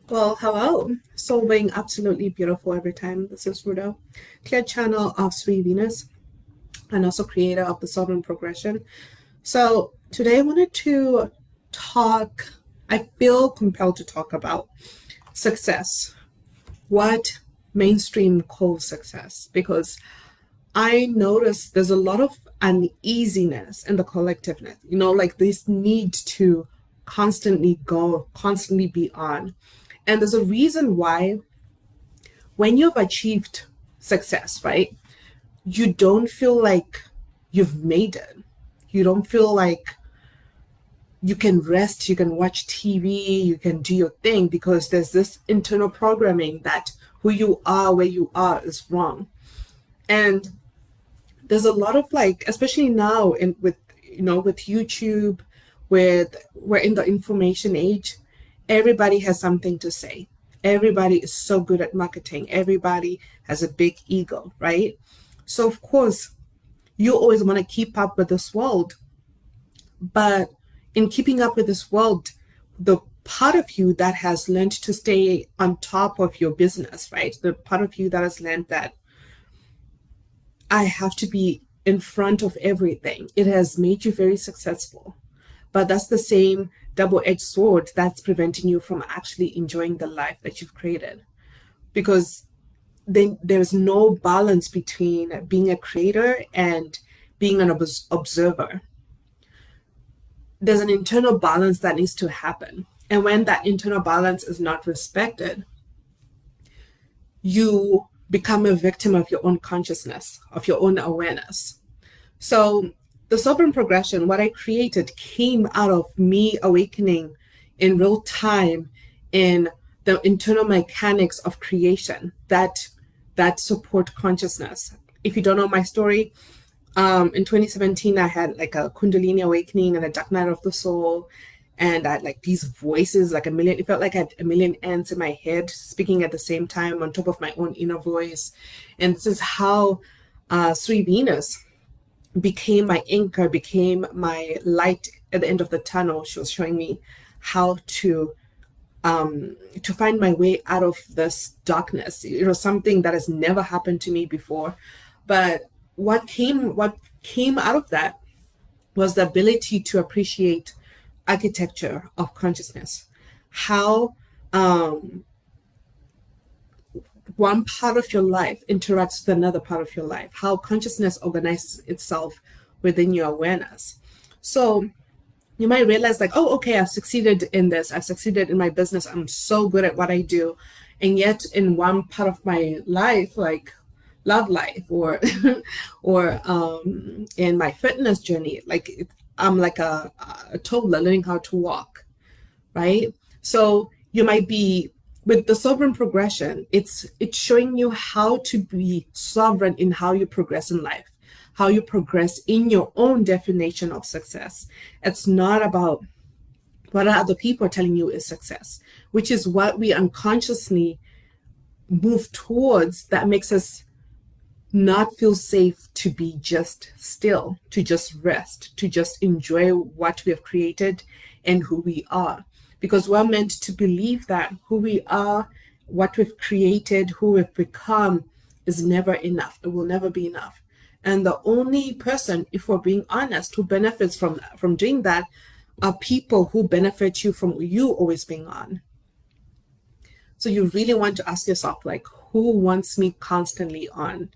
Well, hello. Soul being absolutely beautiful every time. This is Rudo, clear channel of Sweet Venus, and also creator of the Sovereign Progression. So today I wanted to talk, I feel compelled to talk about success. What mainstream calls success, because I notice there's a lot of uneasiness in the collectiveness, like this need to constantly go, constantly be on. And there's a reason why when you've achieved success, right, you don't feel like you've made it. You don't feel like you can rest, you can watch TV, you can do your thing, because there's this internal programming that who you are, where you are is wrong. And there's a lot of especially now with YouTube, we're in the information age, everybody has something to say. Everybody is so good at marketing. Everybody has a big ego, right? So of course, you always want to keep up with this world. But in keeping up with this world, the part of you that has learned to stay on top of your business, right? The part of you that has learned that I have to be in front of everything, it has made you very successful. But that's the same double-edged sword that's preventing you from actually enjoying the life that you've created. Because then there's no balance between being a creator and being an observer. There's an internal balance that needs to happen. And when that internal balance is not respected, you become a victim of your own consciousness, of your own awareness. So the Sovereign Progression, what I created, came out of me awakening in real time in the internal mechanics of creation that support consciousness. If you don't know my story, in 2017, I had like a Kundalini awakening and a dark night of the soul. And I had like these voices, it felt like I had a million ants in my head speaking at the same time on top of my own inner voice. And this is how Sweet Venus became my anchor, became my light at the end of the tunnel. She was showing me how to find my way out of this darkness. It was something that has never happened to me before. But what came out of that was the ability to appreciate architecture of consciousness, how one part of your life interacts with another part of your life, how consciousness organizes itself within your awareness. So you might realize oh, okay, I've succeeded in this. I've succeeded in my business. I'm so good at what I do. And yet in one part of my life, like love life or in my fitness journey, I'm like a toddler learning how to walk, right? So you might be with the Sovereign Progression, it's showing you how to be sovereign in how you progress in life, how you progress in your own definition of success. It's not about what other people are telling you is success, which is what we unconsciously move towards, that makes us not feel safe to be just still, to just rest, to just enjoy what we have created and who we are. Because we're meant to believe that who we are, what we've created, who we've become is never enough. It will never be enough. And the only person, if we're being honest, who benefits from doing that are people who benefit you from you always being on. So you really want to ask yourself, who wants me constantly on?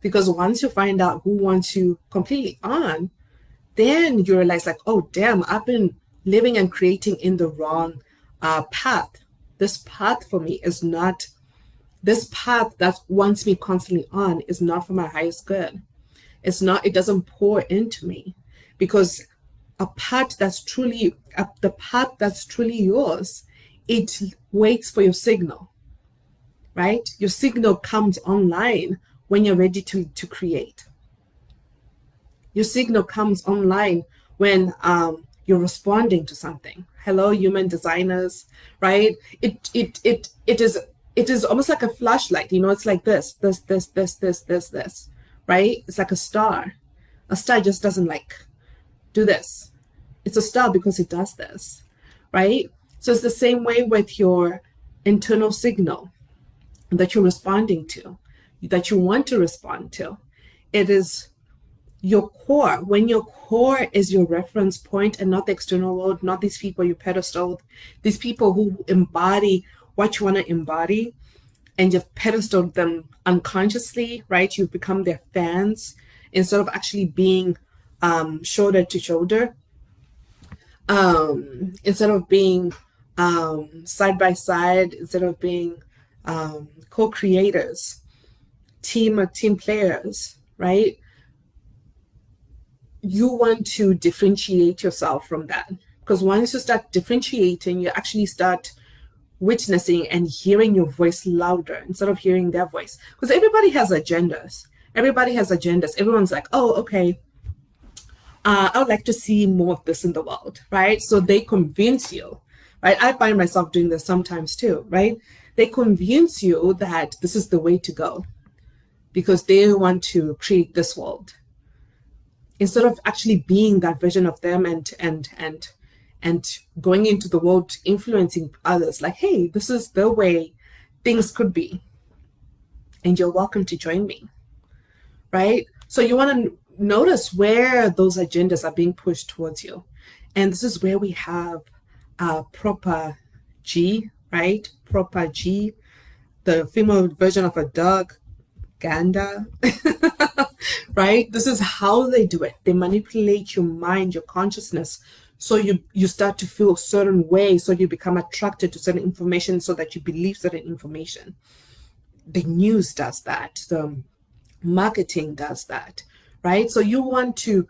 Because once you find out who wants you completely on, then you realize oh, damn, I've been living and creating in the wrong path. This path for me is not, this path that wants me constantly on is not for my highest good. It's not, it doesn't pour into me, because a path that's truly, the path that's truly yours, it waits for your signal, right? Your signal comes online when you're ready to create. Your signal comes online when you're responding to something, hello, human designers, right? It is almost like a flashlight, it's like this, right? It's like a star. A star just doesn't like do this. It's a star because it does this, right? So it's the same way with your internal signal that you're responding to, that you want to respond to. It is your core. When your core is your reference point and not the external world, not these people you pedestal, these people who embody what you want to embody, and you've pedestaled them unconsciously, right? You've become their fans instead of actually being shoulder to shoulder, instead of being side by side, instead of being co-creators, team players, right? You want to differentiate yourself from that, because once you start differentiating, you actually start witnessing and hearing your voice louder instead of hearing their voice, because everybody has agendas. Everyone's like, oh, okay, I would like to see more of this in the world, right? So they convince you, right? I find myself doing this sometimes too, right? They convince you that this is the way to go because they want to create this world, instead of actually being that version of them and going into the world, influencing others. Like, hey, this is the way things could be, and you're welcome to join me, right? So you want to notice where those agendas are being pushed towards you. And this is where we have proper G, right? Proper G, the female version of a dog, Ganda, right? This is how they do it. They manipulate your mind, your consciousness. So you start to feel a certain way. So you become attracted to certain information so that you believe certain information. The news does that. The marketing does that, right? So you want to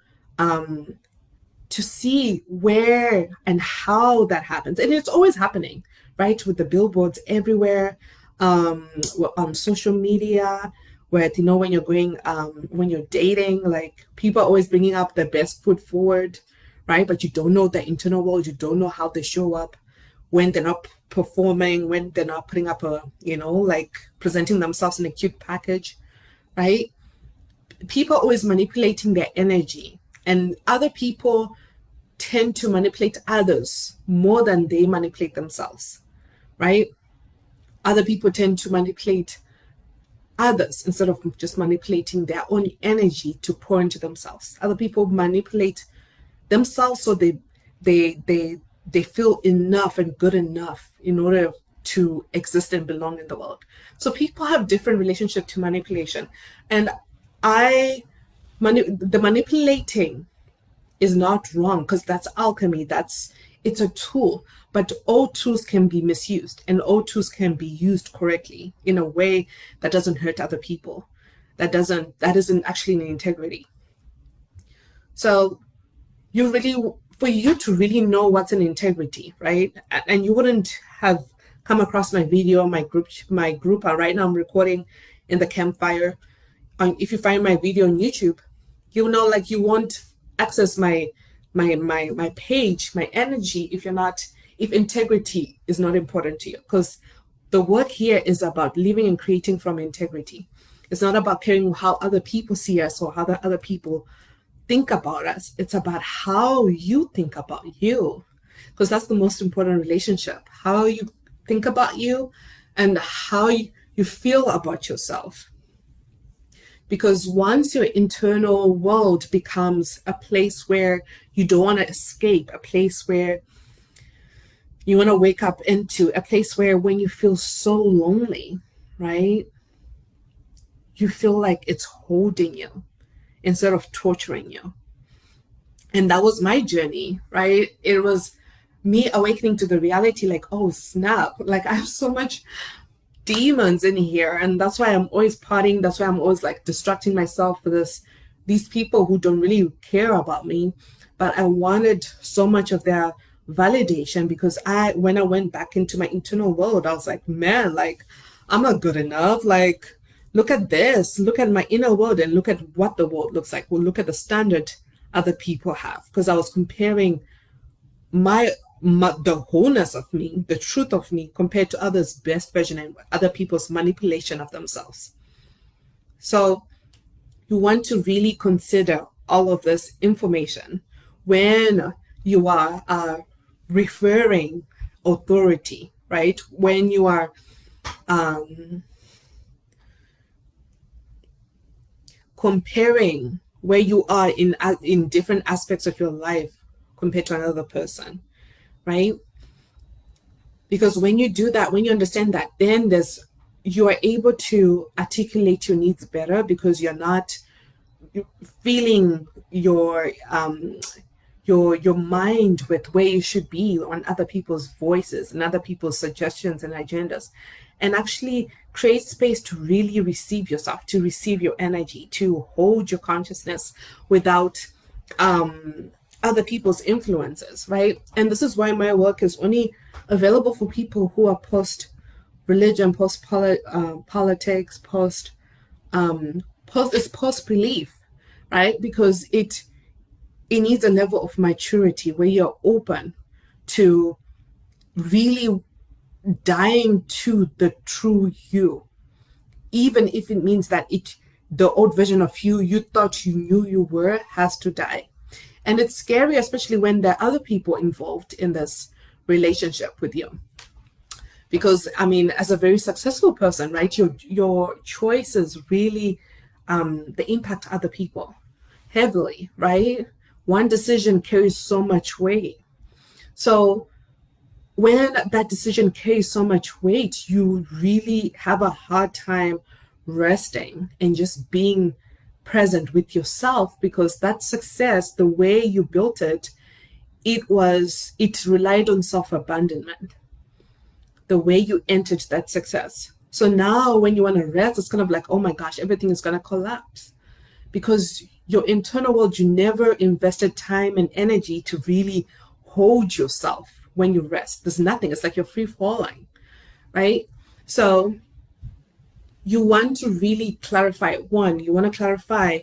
see where and how that happens. And it's always happening, right? With the billboards everywhere, on social media, where, when you're going, when you're dating, like, people are always bringing up their best foot forward, right? But you don't know the internal world. You don't know how they show up when they're not performing, when they're not putting up a, like, presenting themselves in a cute package, right? People are always manipulating their energy, and other people tend to manipulate others more than they manipulate themselves, right? Other people tend to manipulate others instead of just manipulating their own energy to pour into themselves. Other people manipulate themselves so they feel enough and good enough in order to exist and belong in the world. So people have different relationship to manipulation, and the manipulating is not wrong, because that's alchemy. It's a tool, but all tools can be misused, and all tools can be used correctly in a way that doesn't hurt other people. That isn't actually in integrity. So for you to really know what's in integrity, right? And you wouldn't have come across my video, my group. Right now I'm recording in the campfire. If you find my video on YouTube, you won't access my page, my energy, if integrity is not important to you. Because the work here is about living and creating from integrity. It's not about caring how other people see us or how other people think about us. It's about how you think about you, because that's the most important relationship. How you think about you and how you feel about yourself. Because once your internal world becomes a place where you don't want to escape, a place where you want to wake up into, a place where when you feel so lonely, right, you feel like it's holding you instead of torturing you. And that was my journey, right? It was me awakening to the reality, like, oh, snap, like, I have so much demons in here, and that's why I'm always partying. That's why I'm always like distracting myself for these people who don't really care about me. But I wanted so much of their validation, because when I went back into my internal world, I was like, man, like, I'm not good enough. Like, look at this, look at my inner world, and look at what the world looks like. Well, look at the standard other people have, because I was comparing my the wholeness of me, the truth of me, compared to others' best version and other people's manipulation of themselves. So you want to really consider all of this information when you are referring authority, right? When you are comparing where you are in different aspects of your life compared to another person, right? Because when you do that, when you understand that, then you are able to articulate your needs better, because you're not feeling your mind with where you should be on other people's voices and other people's suggestions and agendas, and actually create space to really receive yourself, to receive your energy, to hold your consciousness without other people's influences, right? And this is why my work is only available for people who are post religion, post politics, post belief, right? Because it needs a level of maturity where you're open to really dying to the true you, even if it means that the old version of you thought you knew you were, has to die. And it's scary, especially when there are other people involved in this relationship with you. Because, I mean, as a very successful person, right, your choices really, they impact other people heavily, right? One decision carries so much weight. So when that decision carries so much weight, you really have a hard time resting and just being present with yourself, because that success, the way you built it, it relied on self-abandonment, the way you entered that success. So now when you want to rest, it's kind of like, oh my gosh, everything is going to collapse, because your internal world, you never invested time and energy to really hold yourself when you rest. There's nothing. It's like you're free falling, right? So you want to really clarify. One, you want to clarify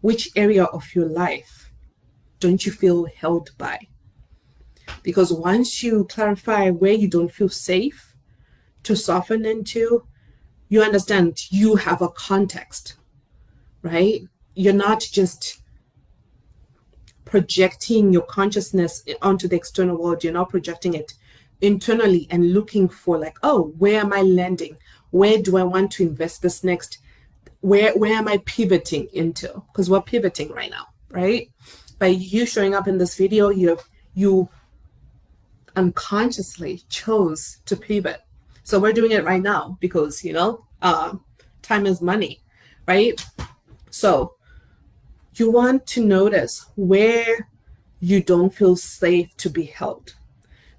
which area of your life don't you feel held by? Because once you clarify where you don't feel safe to soften into, you understand you have a context, right? You're not just projecting your consciousness onto the external world. You're not projecting it internally and looking for like, oh, where am I landing? Where do I want to invest this next? Where am I pivoting into? Because we're pivoting right now, right? By you showing up in this video, you unconsciously chose to pivot. So we're doing it right now because, time is money, right? So you want to notice where you don't feel safe to be held.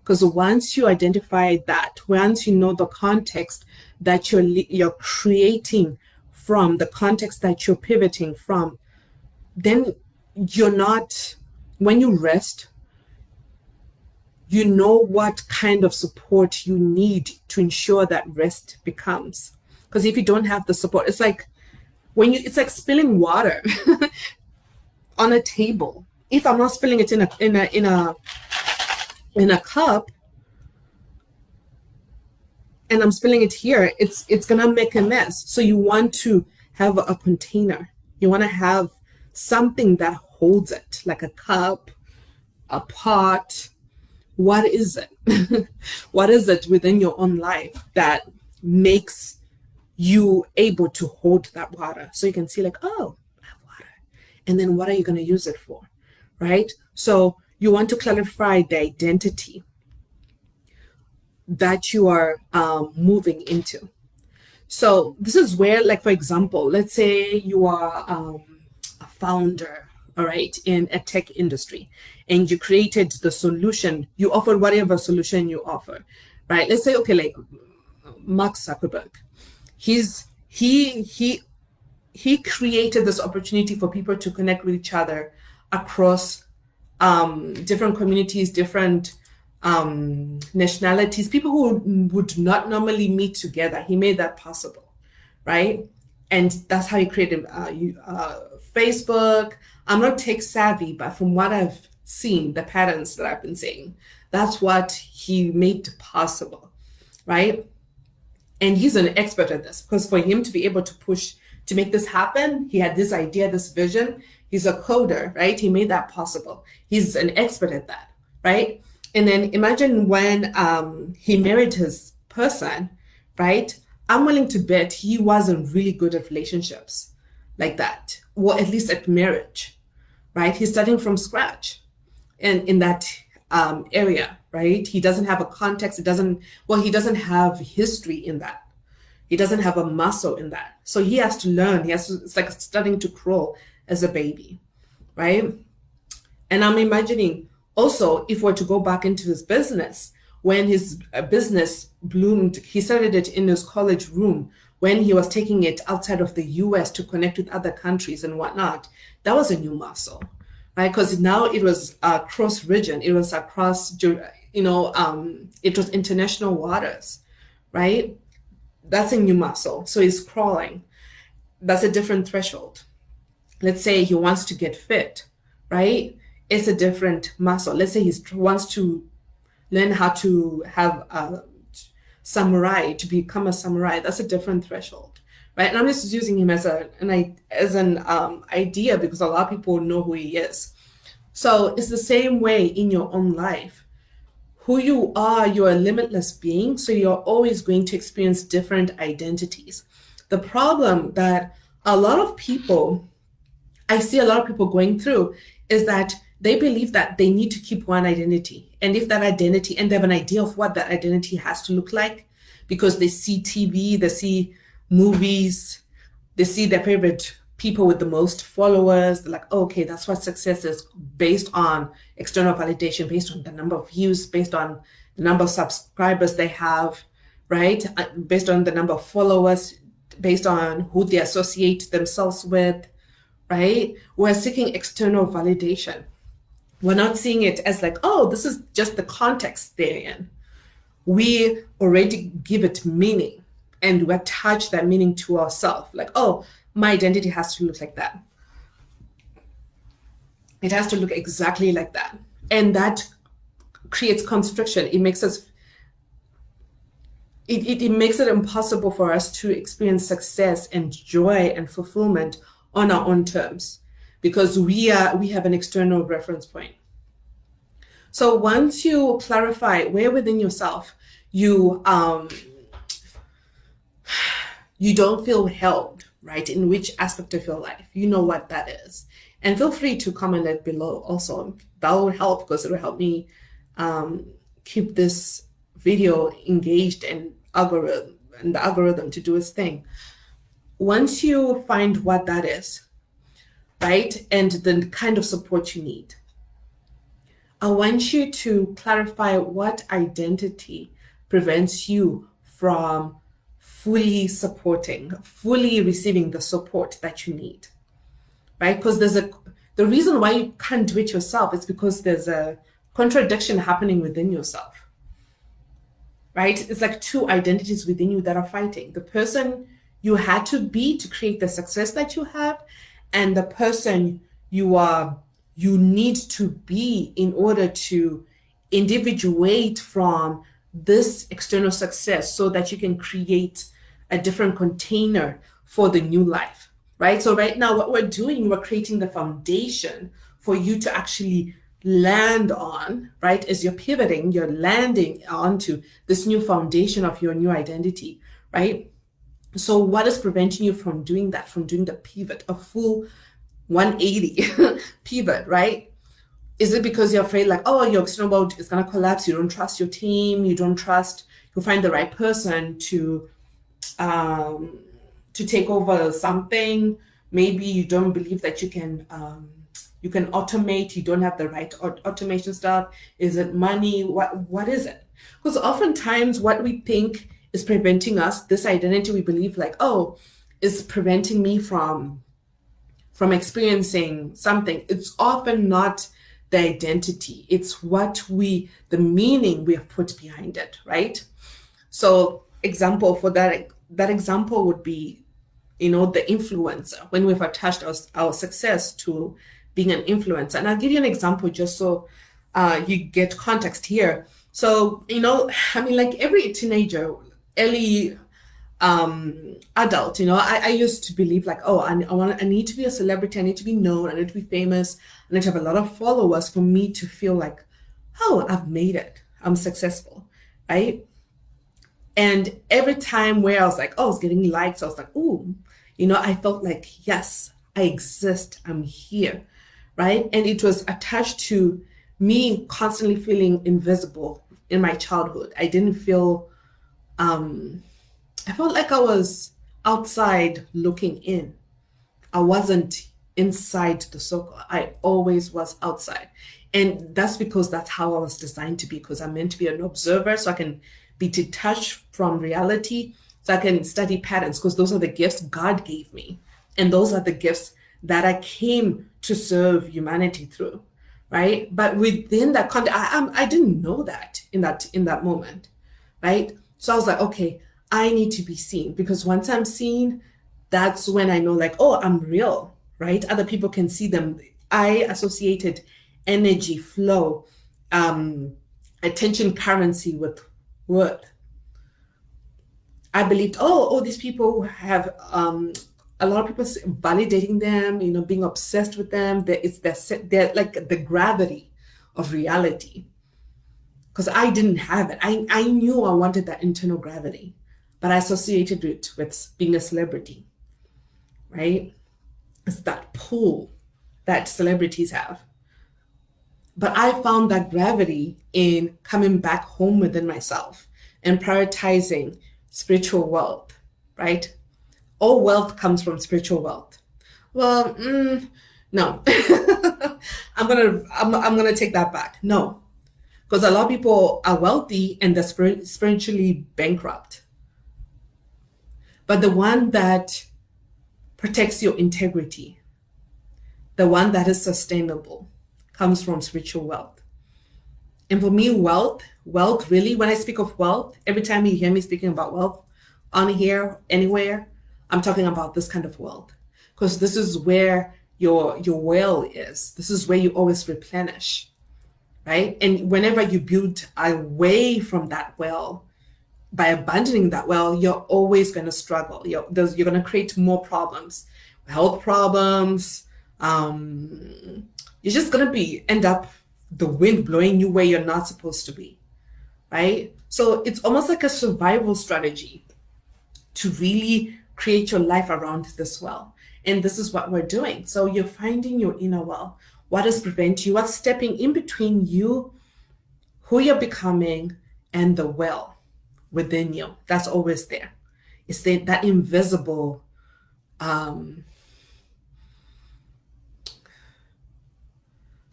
Because once you identify that, once you know the context that you're creating from, the context that you're pivoting from, then when you rest, you know what kind of support you need to ensure that rest becomes. Because if you don't have the support, it's like spilling water on a table. If I'm not spilling it in a cup, and I'm spilling it here, it's gonna make a mess. So you want to have a container. You want to have something that holds it, like a cup, a pot. What is it? What is it within your own life that makes you able to hold that water? So you can see like, oh, I have water. And then what are you going to use it for, right? So you want to clarify the identity that you are moving into. So this is where, like, for example, let's say you are a founder, all right, in a tech industry, and you created the solution. You offered whatever solution you offer, right? Let's say, okay, like Mark Zuckerberg, he created this opportunity for people to connect with each other across different communities, different nationalities, people who would not normally meet together. He made that possible, right? And that's how he created Facebook. I'm not tech savvy, but from what I've seen, the patterns that I've been seeing, That's what he made possible, right? And he's an expert at this, because for him to be able to push to make this happen, he had this idea, this vision. He's a coder, right? He made that possible. He's an expert at that, right? And then imagine when he married his person, right? I'm willing to bet he wasn't really good at relationships like that, or at least at marriage, right? He's starting from scratch in that area, right? He doesn't have a context. He doesn't have history in that. He doesn't have a muscle in that. So he has to learn. It's like starting to crawl as a baby, right? And I'm imagining also, if we're to go back into his business, when his business bloomed, he started it in his college room when he was taking it outside of the US to connect with other countries and whatnot. That was a new muscle, right? Because now it was cross region, it was across, it was international waters, right? That's a new muscle. So he's crawling. That's a different threshold. Let's say he wants to get fit, right? It's a different muscle. Let's say he wants to learn how to have a samurai, to become a samurai. That's a different threshold, right? And I'm just using him as an idea because a lot of people know who he is. So it's the same way in your own life. Who you are, you're a limitless being, so you're always going to experience different identities. The problem that I see a lot of people going through is that they believe that they need to keep one identity. And if that identity, and they have an idea of what that identity has to look like, because they see TV, they see movies, they see their favorite people with the most followers. They're like, oh, okay, that's what success is, based on external validation, based on the number of views, based on the number of subscribers they have, right? Based on the number of followers, based on who they associate themselves with, right? We're seeking external validation. We're not seeing it as like, oh, this is just the context they're in. We already give it meaning and we attach that meaning to ourselves. Like, oh, my identity has to look like that. It has to look exactly like that. And that creates constriction. It makes us, it makes it impossible for us to experience success and joy and fulfillment on our own terms, because we have an external reference point. So once you clarify where within yourself you don't feel held, right, in which aspect of your life, you know what that is. And feel free to comment it below also. That will help, because it will help me keep this video engaged and the algorithm to do its thing. Once you find what that is, right, and the kind of support you need, I want you to clarify what identity prevents you from fully receiving the support that you need, right? Because the reason why you can't do it yourself is because there's a contradiction happening within yourself, right? It's like two identities within you that are fighting. The person you had to be to create the success that you have, and the person you need to be in order to individuate from this external success so that you can create a different container for the new life, right? So right now, what we're doing, we're creating the foundation for you to actually land on, right? As you're pivoting, you're landing onto this new foundation of your new identity, right? So what is preventing you from doing that, from doing the pivot, a full 180 pivot, right? Is it because you're afraid, like, oh, your external world is going to collapse, you don't trust your team, you don't trust you'll find the right person to take over something? Maybe you don't believe that you can automate, you don't have the right automation stuff. Is it money? What is it? Because oftentimes what we think is preventing us, this identity we believe like, oh, is preventing me from experiencing something. It's often not the identity. It's the meaning we have put behind it, right? So example for that example would be, the influencer, when we've attached our success to being an influencer. And I'll give you an example just so you get context here. So, I mean, like every teenager, early adult, I used to believe like, oh, I need to be a celebrity, I need to be known, I need to be famous, I need to have a lot of followers for me to feel like, oh, I've made it, I'm successful, right? And every time where I was like, oh, I was getting likes, I was like, ooh, I felt like, yes, I exist, I'm here, right? And it was attached to me constantly feeling invisible in my childhood. I felt like I was outside looking in. I wasn't inside the circle. I always was outside. And that's because that's how I was designed to be, because I'm meant to be an observer so I can be detached from reality, so I can study patterns, because those are the gifts God gave me. And those are the gifts that I came to serve humanity through, right? But within that context, I didn't know that in that moment, right? So I was like, okay, I need to be seen, because once I'm seen, that's when I know, like, oh, I'm real, right? Other people can see them. I associated energy flow, um, attention currency with worth. I believed, these people have a lot of people validating them, being obsessed with them. They're like the gravity of reality. Because I didn't have it. I knew I wanted that internal gravity, but I associated it with being a celebrity, right? It's that pull that celebrities have. But I found that gravity in coming back home within myself and prioritizing spiritual wealth, right? All wealth comes from spiritual wealth. Well, no. I'm gonna take that back. No, because a lot of people are wealthy and they're spiritually bankrupt. But the one that protects your integrity, the one that is sustainable, comes from spiritual wealth. And for me, wealth really, when I speak of wealth, every time you hear me speaking about wealth on here, anywhere, I'm talking about this kind of wealth. Because this is where your well is. This is where you always replenish, right? And whenever you build away from that well, by abandoning that well, you're always going to struggle. You're going to create more problems, health problems. You're just going to end up the wind blowing you where you're not supposed to be, right? So it's almost like a survival strategy to really create your life around this well. And this is what we're doing. So you're finding your inner well. What does prevent you? What's stepping in between you, who you're becoming, and the well within you? That's always there. It's that invisible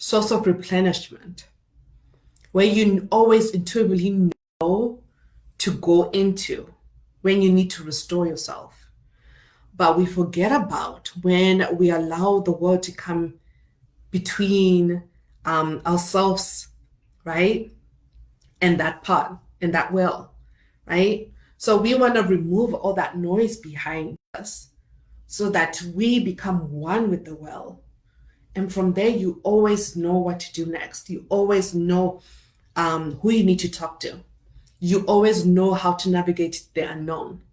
source of replenishment where you always intuitively know to go into when you need to restore yourself. But we forget about when we allow the world to come between ourselves, right? And that part, and that well, right? So we want to remove all that noise behind us so that we become one with the well. And from there, you always know what to do next. You always know who you need to talk to. You always know how to navigate the unknown.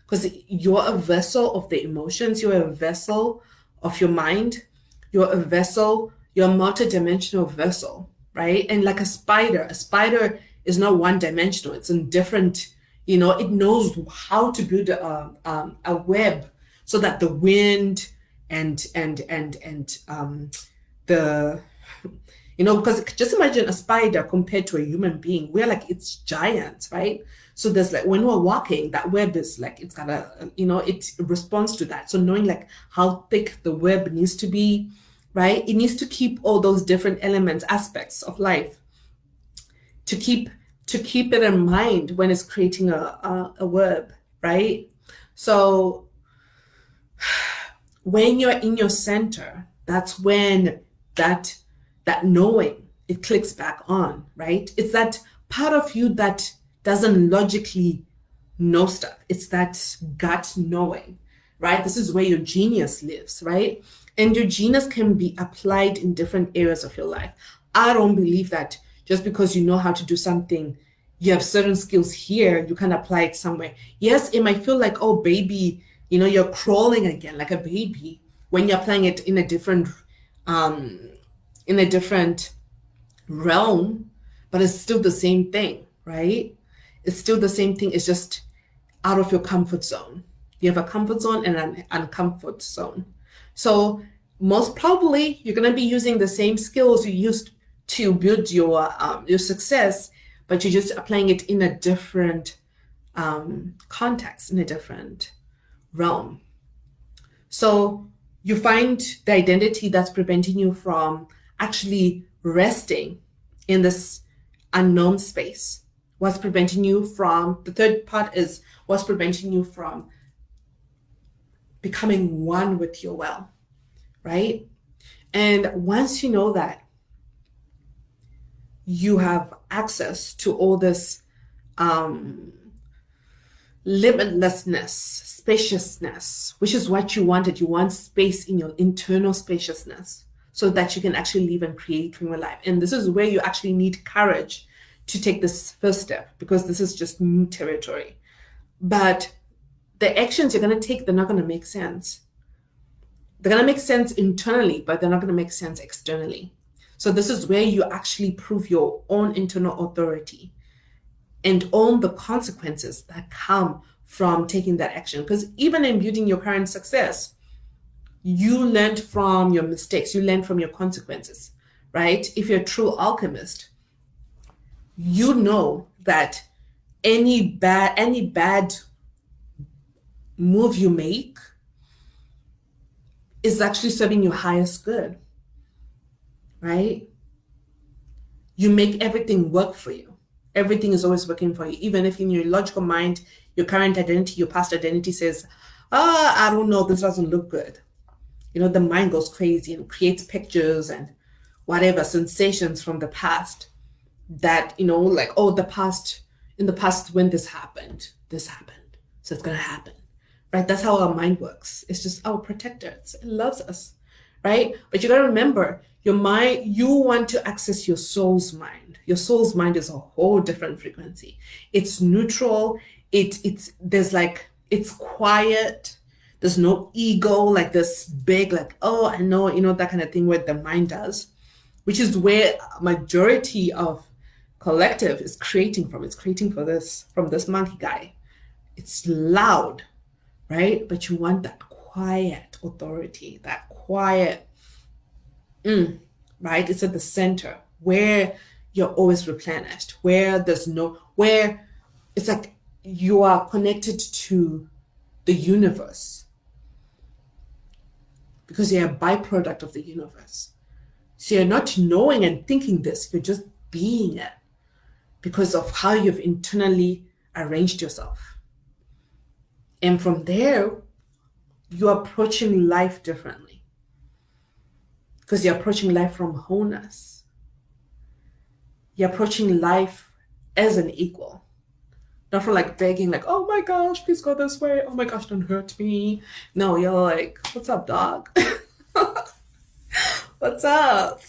Because you're a vessel of the emotions, you're a vessel of your mind, you're a vessel, you're a multidimensional vessel, right? And like a spider is not one dimensional, it's in different, it knows how to build a web so that the wind and the because just imagine a spider compared to a human being. We're like, it's giants, right? So there's like, when we're walking, that web is like, it's got it responds to that. So knowing like how thick the web needs to be, right? It needs to keep all those different elements, aspects of life, to keep it in mind when it's creating a web, right? So when you're in your center, that's when that knowing, it clicks back on, right? It's that part of you that doesn't logically know stuff. It's that gut knowing, right? This is where your genius lives, right? And your genius can be applied in different areas of your life. I don't believe that just because you know how to do something, you have certain skills here, you can apply it somewhere. Yes, it might feel like, oh, baby, you're crawling again like a baby when you're applying it um, in a different realm, but it's still the same thing, right? It's still the same thing. It's just out of your comfort zone. You have a comfort zone and an uncomfort zone. So most probably you're going to be using the same skills you used to build your success, but you're just applying it in a different context, in a different realm. So you find the identity that's preventing you from actually resting in this unknown space. What's preventing you from, the third part is what's preventing you from becoming one with your well, right? And once you know that, you have access to all this limitlessness, spaciousness, which is what you wanted. You want space in your internal spaciousness so that you can actually live and create from your life. And this is where you actually need courage to take this first step, because this is just new territory. But the actions you're going to take, they're not going to make sense. They're going to make sense internally, but they're not going to make sense externally. So this is where you actually prove your own internal authority and own the consequences that come from taking that action. Because even in building your current success, you learned from your mistakes, you learned from your consequences, right? If you're a true alchemist, you know that any bad move you make is actually serving your highest good, right? You make everything work for you. Everything is always working for you. Even if in your logical mind, your current identity, your past identity says, I don't know, this doesn't look good. The mind goes crazy and creates pictures and whatever sensations from the past that, like, oh, in the past when this happened, so it's going to happen, right? That's how our mind works. It's just our protector. It loves us, right? But you got to remember, your mind, you want to access your soul's mind. Your soul's mind is a whole different frequency. It's neutral. It's quiet. There's no ego, like this big, like, oh, I know, that kind of thing where the mind does, which is where a majority of collective is creating from. It's creating from this monkey guy. It's loud, right? But you want that quiet authority, that quiet, right? It's at the center where you're always replenished, where it's like you are connected to the universe because you're a byproduct of the universe. So you're not knowing and thinking this, you're just being it because of how you've internally arranged yourself. And from there, you're approaching life differently because you're approaching life from wholeness. You're approaching life as an equal. Not from like begging, like, oh my gosh, please go this way. Oh my gosh, don't hurt me. No, you're like, what's up, dog? What's up?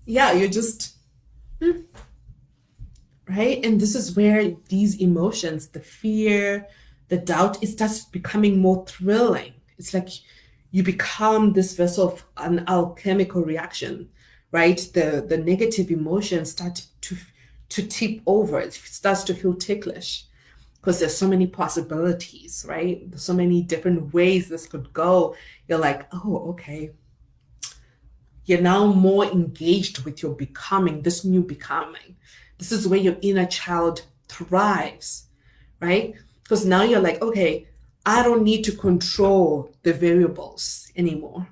Yeah, you're just, right? And this is where these emotions, the fear, the doubt, it starts becoming more thrilling. It's like you become this vessel of an alchemical reaction, right? The negative emotions start to tip over. It starts to feel ticklish because there's so many possibilities, right? There's so many different ways this could go. You're like, oh, okay. You're now more engaged with your becoming, this new becoming. This is where your inner child thrives, right? Because now you're like, okay, I don't need to control the variables anymore.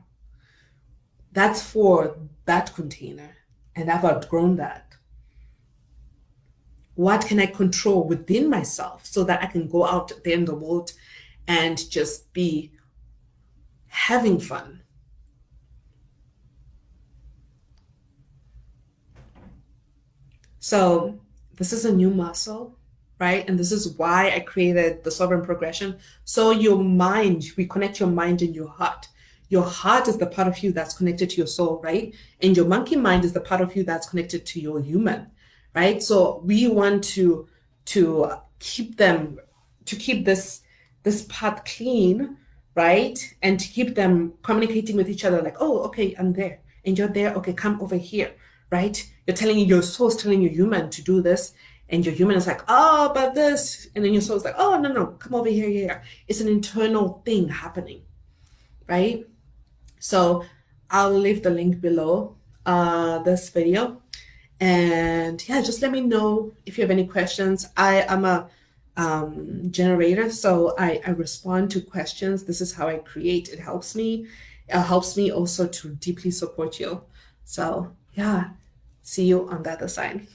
That's for that container, and I've outgrown that. What can I control within myself so that I can go out there in the world and just be having fun? So this is a new muscle, right? And this is why I created the Sovereign Progression. So your mind, we connect your mind and your heart. Your heart is the part of you that's connected to your soul, right? And your monkey mind is the part of you that's connected to your human, right? So we want to keep them, to keep this path clean, right? And to keep them communicating with each other like, oh, okay, I'm there. And you're there, okay, come over here, right? You're telling your soul's telling your human to do this, and your human is like, oh, but this, and then your soul's like, oh, no, no, come over here, here. It's an internal thing happening, right? So I'll leave the link below this video. And yeah, just let me know if you have any questions. I am a generator, so I respond to questions. This is how I create. It helps me. It helps me also to deeply support you. So yeah, see you on the other side.